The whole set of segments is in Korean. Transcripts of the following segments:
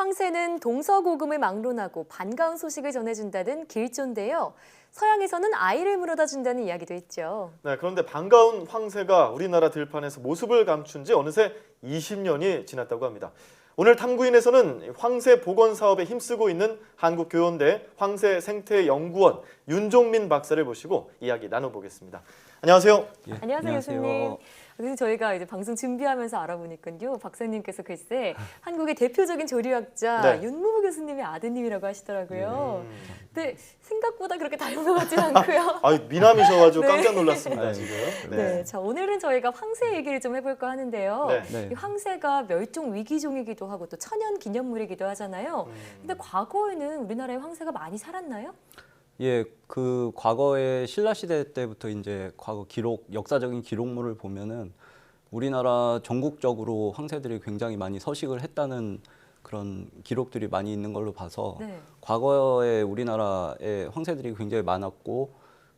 황새는 동서고금을 막론하고 반가운 소식을 전해준다는 길조인데요. 서양에서는 아이를 물어다 준다는 이야기도 있죠. 네, 그런데 반가운 황새가 우리나라 들판에서 모습을 감춘 지 어느새 20년이 지났다고 합니다. 오늘 탐구인에서는 황새 복원 사업에 힘쓰고 있는 한국교원대 황새생태연구원 윤종민 박사를 모시고 이야기 나눠보겠습니다. 안녕하세요. 예, 안녕하세요, 교수님. 그래서 저희가 이제 방송 준비하면서 알아보니까요, 박사님께서 글쎄 한국의 대표적인 조류학자 윤무부 교수님의 아드님이라고 하시더라고요. 근데 생각보다 그렇게 닮은 것 같진 않고요. 미남이셔가지고 깜짝 놀랐습니다 지금. 네, 자 오늘은 저희가 황새 얘기를 좀 해볼까 하는데요. 이 황새가 멸종 위기종이기도 하고 또 천연 기념물이기도 하잖아요. 근데 과거에는 우리나라에 황새가 많이 살았나요? 예, 그 과거에 신라 시대 때부터 이제 과거 역사적인 기록물을 보면은 우리나라 전국적으로 황새들이 굉장히 많이 서식을 했다는 그런 기록들이 많이 있는 걸로 봐서 과거에 우리나라에 황새들이 굉장히 많았고,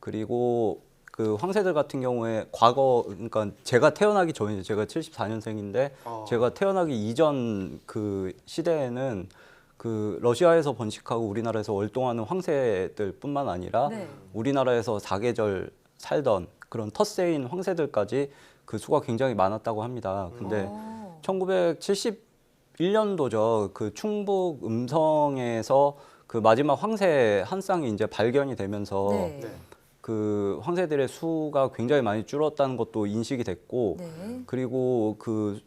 그리고 그 황새들 같은 경우에 그러니까 제가 태어나기 전에, 제가 74년생인데 제가 태어나기 이전 그 시대에는 그 러시아에서 번식하고 우리나라에서 월동하는 황새들뿐만 아니라 우리나라에서 사계절 살던 그런 텃새인 황새들까지 그 수가 굉장히 많았다고 합니다. 근데 1971년도죠. 그 충북 음성에서 그 마지막 황새 한 쌍이 이제 발견이 되면서 그 황새들의 수가 굉장히 많이 줄었다는 것도 인식이 됐고, 그리고 그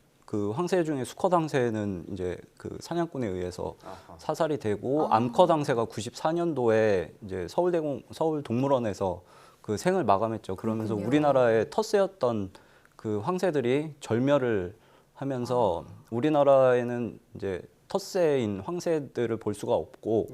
황새 중에 수컷 황새는 이제 그 사냥꾼에 의해서 사살이 되고, 암컷 황새가 94년도에 이제 서울 동물원에서 그 생을 마감했죠. 그러면서 우리나라의 텃새였던 그 황새들이 절멸을 하면서 우리나라에는 이제 텃새인 황새들을 볼 수가 없고,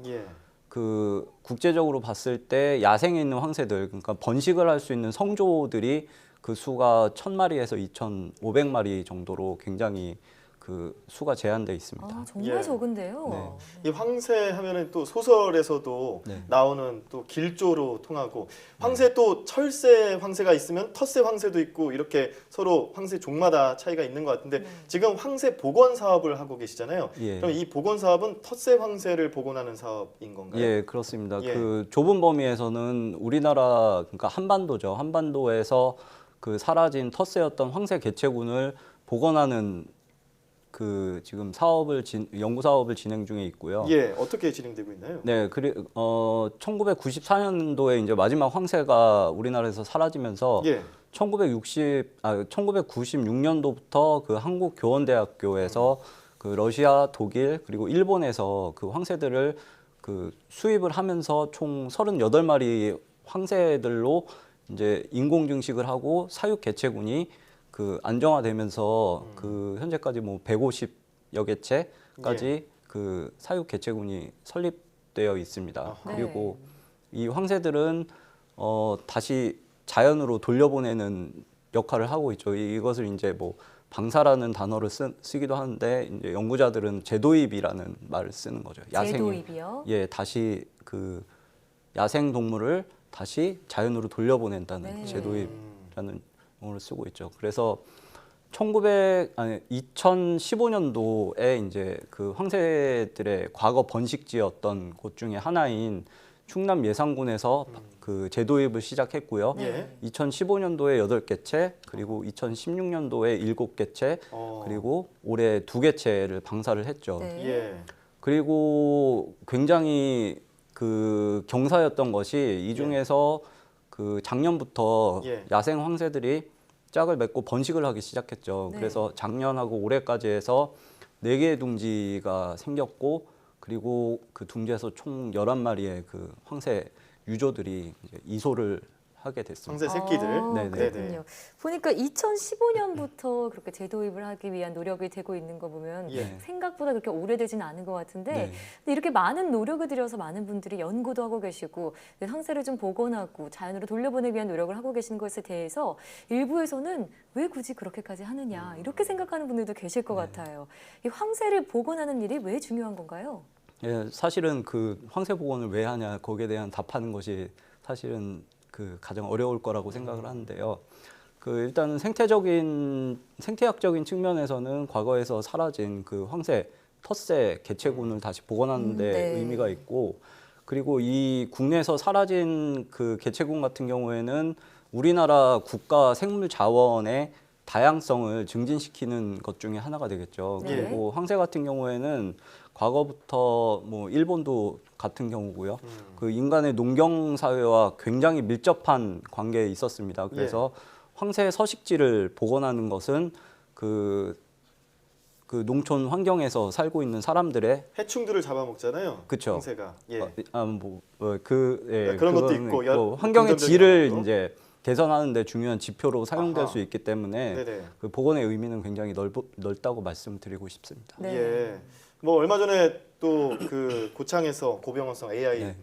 그 국제적으로 봤을 때 야생에 있는 황새들, 그러니까 번식을 할 수 있는 성조들이 그 수가 1000마리에서 2500마리 정도로 굉장히 그 수가 제한돼 있습니다. 정말 적은데요. 이 황새 하면은 또 소설에서도 나오는 또 길조로 통하고, 황새 또 철새 황새가 있으면 텃새 황새도 있고, 이렇게 서로 황새 종마다 차이가 있는 것 같은데 지금 황새 복원 사업을 하고 계시잖아요. 그럼 이 복원 사업은 텃새 황새를 복원하는 사업인 건가요? 예, 그렇습니다. 그 좁은 범위에서는 우리나라, 그러니까 한반도죠. 한반도에서 그 사라진 텃새였던 황새 개체군을 복원하는 그 지금 연구 사업을 진행 중에 있고요. 예, 어떻게 진행되고 있나요? 네, 1994년도에 이제 마지막 황새가 우리나라에서 사라지면서 1996년도부터 그 한국교원대학교에서 그 러시아, 독일 그리고 일본에서 그 황새들을 그 수입을 하면서 총 38마리 황새들로 이제 인공 증식을 하고 사육 개체군이 그 안정화되면서 그 현재까지 뭐 150여 개체까지 그 사육 개체군이 설립되어 있습니다. 그리고 이 황새들은 다시 자연으로 돌려보내는 역할을 하고 있죠. 이것을 이제 뭐 방사라는 단어를 쓰기도 하는데, 이제 연구자들은 재도입이라는 말을 쓰는 거죠. 재도입이요? 예, 다시 그 야생 동물을 다시 자연으로 돌려보낸다는 재도입이라는 용어를 쓰고 있죠. 그래서 2015년도에 이제 그 황새들의 과거 번식지였던 곳 중에 하나인 충남 예산군에서 그 재도입을 시작했고요. 2015년도에 8개체, 그리고 2016년도에 7개체, 그리고 올해 2개체를 방사를 했죠. 그리고 굉장히 그 경사였던 것이, 이 중에서 그 작년부터 야생 황새들이 짝을 맺고 번식을 하기 시작했죠. 그래서 작년하고 올해까지 해서 4개의 둥지가 생겼고, 그리고 그 둥지에서 총 11마리의 그 황새 유조들이 이제 이소를 하게 됐습니다. 황새 새끼들. 그렇군요. 보니까 2015년부터 그렇게 재도입을 하기 위한 노력이 되고 있는 거 보면 생각보다 그렇게 오래되지는 않은 것 같은데, 근데 이렇게 많은 노력을 들여서 많은 분들이 연구도 하고 계시고 황새를 좀 복원하고 자연으로 돌려보내기 위한 노력을 하고 계신 것에 대해서 일부에서는 왜 굳이 그렇게까지 하느냐 이렇게 생각하는 분들도 계실 것 같아요. 이 황새를 복원하는 일이 왜 중요한 건가요? 예, 사실은 그 황새 복원을 왜 하냐, 거기에 대한 답하는 것이 사실은 그 가장 어려울 거라고 생각을 하는데요. 그 일단 생태학적인 측면에서는 과거에서 사라진 그 황새 텃세 개체군을 다시 복원하는 데 네. 의미가 있고, 그리고 이 국내에서 사라진 그 개체군 같은 경우에는 우리나라 국가 생물 자원의 다양성을 증진시키는 것 중에 하나가 되겠죠. 네. 그리고 황새 같은 경우에는 과거부터 뭐 일본도 같은 경우고요. 그 인간의 농경 사회와 굉장히 밀접한 관계에 있었습니다. 그래서 황새 서식지를 복원하는 것은 그 농촌 환경에서 살고 있는 사람들의 해충들을 잡아먹잖아요. 그쵸. 황새가. 예. 그런 것도 그거는 있고 있고, 환경의 긍정적인 질을 것도. 이제 개선하는 데 중요한 지표로 사용될 아하. 수 있기 때문에 네네. 그 복원의 의미는 굉장히 넓다고 말씀드리고 싶습니다. 네. 예. 뭐 얼마 전에 또 그 고창에서 고병원성 AI 네.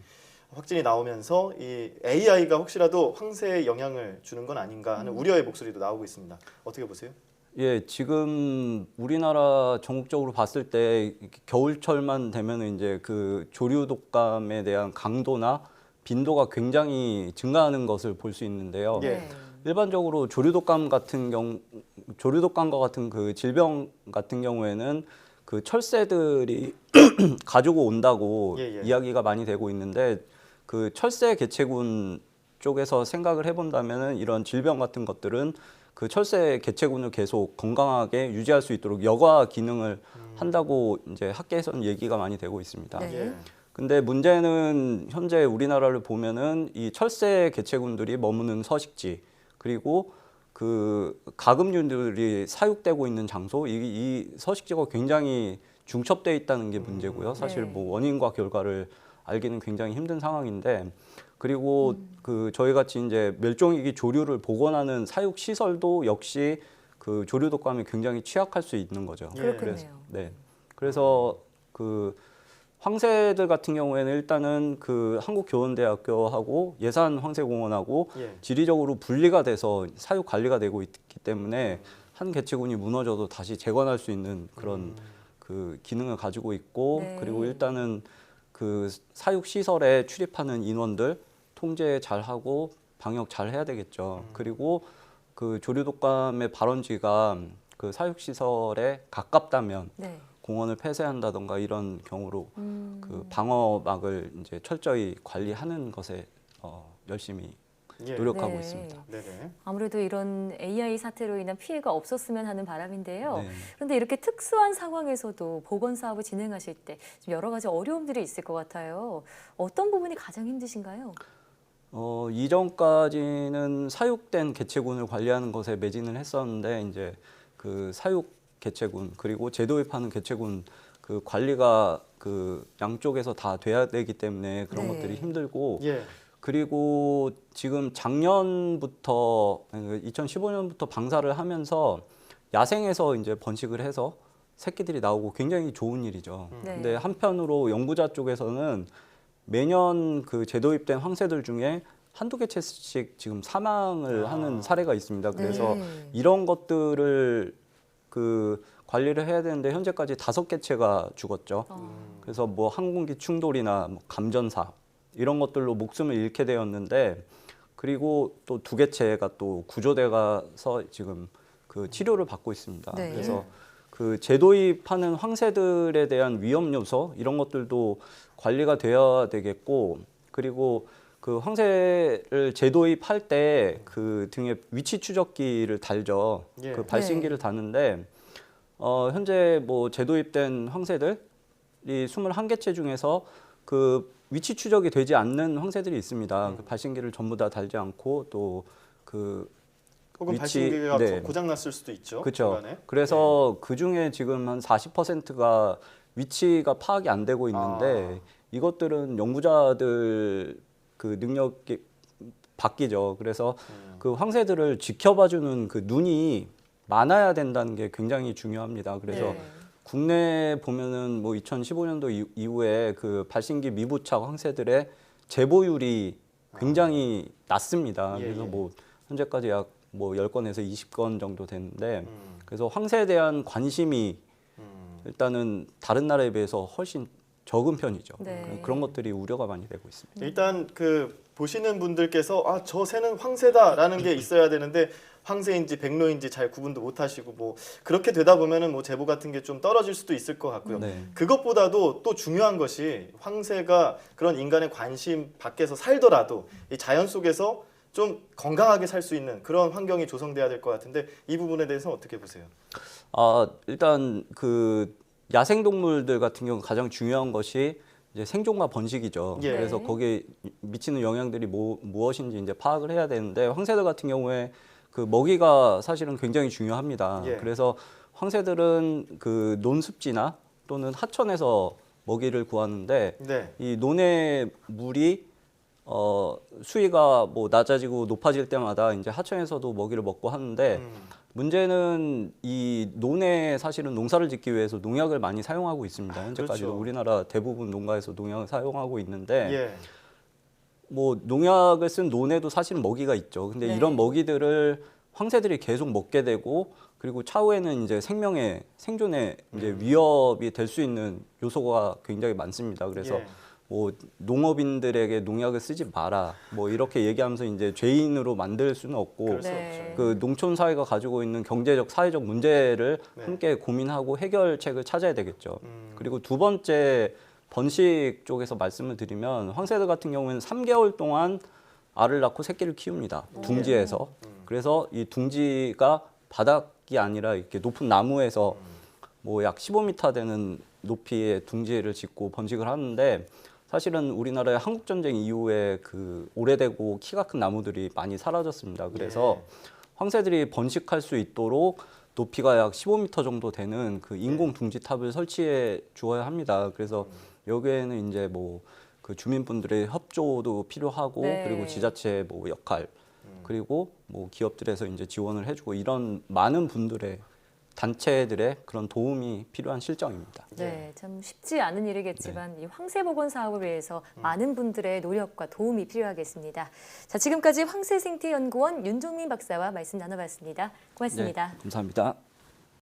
확진이 나오면서 이 AI가 혹시라도 황새에 영향을 주는 건 아닌가 하는 우려의 목소리도 나오고 있습니다. 어떻게 보세요? 예, 지금 우리나라 전국적으로 봤을 때 겨울철만 되면 이제 그 조류 독감에 대한 강도나 빈도가 굉장히 증가하는 것을 볼 수 있는데요. 예. 네. 일반적으로 조류독감과 같은 그 질병 같은 경우에는 그 철새들이 가지고 온다고 예, 예. 이야기가 많이 되고 있는데, 그 철새 개체군 쪽에서 생각을 해본다면은 이런 질병 같은 것들은 그 철새 개체군을 계속 건강하게 유지할 수 있도록 여과 기능을 한다고 이제 학계에서는 얘기가 많이 되고 있습니다. 네. 예. 근데 문제는 현재 우리나라를 보면은 이 철새 개체군들이 머무는 서식지, 그리고 그 가금류들이 사육되고 있는 장소, 이 서식지가 굉장히 중첩돼 있다는 게 문제고요. 사실 네. 뭐 원인과 결과를 알기는 굉장히 힘든 상황인데, 그리고 그 저희 같이 이제 멸종위기 조류를 복원하는 사육 시설도 역시 그 조류 독감에 굉장히 취약할 수 있는 거죠. 예. 그렇겠네요. 네. 그래서 그 황새들 같은 경우에는 일단은 그 한국교원대학교하고 예산 황새공원하고 예. 지리적으로 분리가 돼서 사육 관리가 되고 있기 때문에 한 개체군이 무너져도 다시 재건할 수 있는 그런 그 기능을 가지고 있고, 네. 그리고 일단은 그 사육 시설에 출입하는 인원들 통제 잘 하고 방역 잘 해야 되겠죠. 그리고 그 조류 독감의 발원지가 그 사육 시설에 가깝다면 네. 공원을 폐쇄한다던가 이런 경우로 그 방어막을 이제 철저히 관리하는 것에 열심히 예. 노력하고 네. 있습니다. 네네. 아무래도 이런 AI 사태로 인한 피해가 없었으면 하는 바람인데요. 네. 그런데 이렇게 특수한 상황에서도 복원 사업을 진행하실 때 좀 여러 가지 어려움들이 있을 것 같아요. 어떤 부분이 가장 힘드신가요? 이전까지는 사육된 개체군을 관리하는 것에 매진을 했었는데, 이제 그 사육 개체군 그리고 재도입하는 개체군 그 관리가 그 양쪽에서 다 돼야 되기 때문에 그런 네. 것들이 힘들고, 예. 그리고 지금 작년부터 2015년부터 방사를 하면서 야생에서 이제 번식을 해서 새끼들이 나오고 굉장히 좋은 일이죠. 네. 근데 한편으로 연구자 쪽에서는 매년 그 재도입된 황새들 중에 한두 개체씩 지금 사망을 하는 사례가 있습니다. 그래서 네. 이런 것들을 그 관리를 해야 되는데 현재까지 5개체가 죽었죠. 그래서 뭐 항공기 충돌이나 뭐 감전사 이런 것들로 목숨을 잃게 되었는데, 그리고 또 2개체가 또 구조돼 가서 지금 그 치료를 받고 있습니다. 네. 그래서 그 재도입하는 황새들에 대한 위험 요소 이런 것들도 관리가 되어야 되겠고, 그리고 그 황새를 재도입할 때 그 등에 위치 추적기를 달죠. 예. 그 발신기를 다는데 현재 뭐 재도입된 황새들이 21개체 중에서 그 위치 추적이 되지 않는 황새들이 있습니다. 그 발신기를 전부 다 달지 않고 또 그 혹은 위치- 발신기가 네. 고장 났을 수도 있죠. 그렇죠. 중간에. 그래서 그 중에 지금 한 40%가 위치가 파악이 안 되고 있는데, 이것들은 연구자들 그 능력이 바뀌죠. 그래서 그 황새들을 지켜봐주는 그 눈이 많아야 된다는 게 굉장히 중요합니다. 그래서 네. 국내에 보면은 뭐 2015년도 이후에 그 발신기 미부착 황새들의 제보율이 굉장히 낮습니다. 예, 그래서 예. 뭐 현재까지 약 뭐 10건에서 20건 정도 되는데, 그래서 황새에 대한 관심이 일단은 다른 나라에 비해서 훨씬 적은 편이죠. 네. 그런 것들이 우려가 많이 되고 있습니다. 일단 그 보시는 분들께서 저 새는 황새다라는 게 있어야 되는데 황새인지 백로인지 잘 구분도 못 하시고 뭐 그렇게 되다 보면은 뭐 제보 같은 게 좀 떨어질 수도 있을 것 같고요. 네. 그것보다도 또 중요한 것이 황새가 그런 인간의 관심 밖에서 살더라도 이 자연 속에서 좀 건강하게 살 수 있는 그런 환경이 조성돼야 될 것 같은데 이 부분에 대해서는 어떻게 보세요? 일단 그 야생 동물들 같은 경우 가장 중요한 것이 이제 생존과 번식이죠. 예. 그래서 거기에 미치는 영향들이 무엇인지 이제 파악을 해야 되는데 황새들 같은 경우에 그 먹이가 사실은 굉장히 중요합니다. 예. 그래서 황새들은 그 논습지나 또는 하천에서 먹이를 구하는데 네. 이 논의 물이 수위가 뭐 낮아지고 높아질 때마다 이제 하천에서도 먹이를 먹고 하는데 문제는 이 논에 사실은 농사를 짓기 위해서 농약을 많이 사용하고 있습니다. 현재까지도 그렇죠. 우리나라 대부분 농가에서 농약을 사용하고 있는데 예. 뭐 농약을 쓴 논에도 사실은 먹이가 있죠. 근데 네. 이런 먹이들을 황새들이 계속 먹게 되고 그리고 차후에는 이제 생존에 이제 위협이 될 수 있는 요소가 굉장히 많습니다. 그래서 예. 뭐 농업인들에게 농약을 쓰지 마라 뭐 이렇게 얘기하면서 이제 죄인으로 만들 수는 없고 그럴 수 네. 없죠. 그 농촌 사회가 가지고 있는 경제적 사회적 문제를 네. 함께 고민하고 해결책을 찾아야 되겠죠. 그리고 두 번째 번식 쪽에서 말씀을 드리면 황새들 같은 경우에는 3개월 동안 알을 낳고 새끼를 키웁니다. 둥지에서. 그래서 이 둥지가 바닥이 아니라 이렇게 높은 나무에서 뭐 약 15m 되는 높이의 둥지를 짓고 번식을 하는데 사실은 우리나라의 한국 전쟁 이후에 그 오래되고 키가 큰 나무들이 많이 사라졌습니다. 그래서 황새들이 번식할 수 있도록 높이가 약 15m 정도 되는 그 인공 둥지탑을 설치해 주어야 합니다. 그래서 여기에는 이제 뭐 그 주민분들의 협조도 필요하고 네. 그리고 지자체 뭐 역할 그리고 뭐 기업들에서 이제 지원을 해주고 이런 많은 분들의 단체들의 그런 도움이 필요한 실정입니다. 네, 참 쉽지 않은 일이겠지만 이 황새복원 사업을 위해서 많은 분들의 노력과 도움이 필요하겠습니다. 자, 지금까지 황새생태연구원 윤종민 박사와 말씀 나눠봤습니다. 고맙습니다. 네, 감사합니다.